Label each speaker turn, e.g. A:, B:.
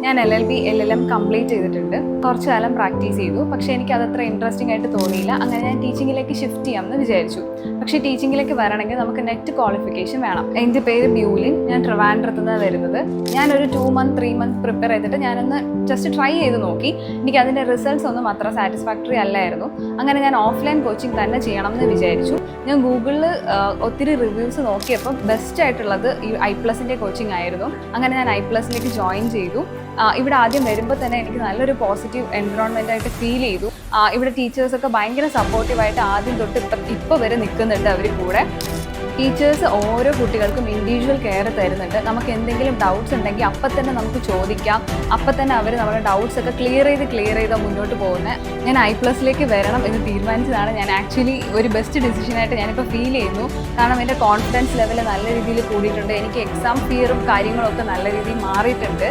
A: ഞാൻ LLB LLM complete ചെയ്തിട്ടുണ്ട്. കുറച്ച് കാലം പ്രാക്ടീസ് ചെയ്തു. പക്ഷേ എനിക്ക് അതത്ര ഇൻട്രസ്റ്റിംഗ് ആയിട്ട് തോന്നിയില്ല. അങ്ങനെ ഞാൻ ടീച്ചിങ്ങിലേക്ക് ഷിഫ്റ്റ് ചെയ്യാമെന്ന് വിചാരിച്ചു. പക്ഷേ ടീച്ചിങ്ങിലേക്ക് വരണമെങ്കിൽ നമുക്ക് നെറ്റ് ക്വാളിഫിക്കേഷൻ വേണം. എൻ്റെ പേര് ബ്യൂലിൻ. ഞാൻ ട്രിവാൻഡ്രത്ത് നിന്നാണ് വരുന്നത്. ഞാനൊരു 2 month 3 month പ്രിപ്പയർ ചെയ്തിട്ട് ഞാനൊന്ന് ജസ്റ്റ് ട്രൈ ചെയ്ത് നോക്കി. എനിക്ക് അതിൻ്റെ റിസൾട്ട്സ് ഒന്നും അത്ര സാറ്റിസ്ഫാക്ടറി അല്ലായിരുന്നു. അങ്ങനെ ഞാൻ ഓഫ്ലൈൻ കോച്ചിങ് തന്നെ ചെയ്യണം എന്ന് വിചാരിച്ചു. ഞാൻ ഗൂഗിളിൽ ഒത്തിരി റിവ്യൂസ് നോക്കിയപ്പോൾ ബെസ്റ്റ് ആയിട്ടുള്ളത് ഈ I+ൻ്റെ കോച്ചിങ് ആയിരുന്നു. അങ്ങനെ ഞാൻ I+ലേക്ക് ജോയിൻ ചെയ്തു. ഇവിടെ ആദ്യം വരുമ്പോൾ തന്നെ എനിക്ക് നല്ലൊരു പോസിറ്റീവ് എൻവിറോൺമെൻ്റ് ആയിട്ട് ഫീൽ ചെയ്തു. ഇവിടെ ടീച്ചേഴ്സൊക്കെ ഭയങ്കര സപ്പോർട്ടീവായിട്ട് ആദ്യം തൊട്ട് ഇപ്പോൾ വരെ നിൽക്കുന്നുണ്ട് അവർ കൂടെ. ടീച്ചേഴ്സ് ഓരോ കുട്ടികൾക്കും ഇൻഡിവിജ്വൽ കെയർ തരുന്നുണ്ട്. നമുക്ക് എന്തെങ്കിലും ഡൗട്ട്സ് ഉണ്ടെങ്കിൽ അപ്പം തന്നെ നമുക്ക് ചോദിക്കാം. അപ്പം തന്നെ അവർ നമ്മുടെ ഡൗട്ട്സ് ഒക്കെ ക്ലിയർ ചെയ്ത് മുന്നോട്ട് പോകുന്നത്. ഞാൻ I+ലേക്ക് വരണം എന്ന് തീരുമാനിച്ചതാണ്. ഞാൻ ആക്ച്വലി ഒരു ബെസ്റ്റ് ഡിസിഷനായിട്ട് ഞാനിപ്പോൾ ഫീൽ ചെയ്യുന്നു. കാരണം എൻ്റെ കോൺഫിഡൻസ് ലെവൽ നല്ല രീതിയിൽ കൂടിയിട്ടുണ്ട്. എനിക്ക് എക്സാം ഫിയറും കാര്യങ്ങളൊക്കെ നല്ല രീതിയിൽ മാറിയിട്ടുണ്ട്.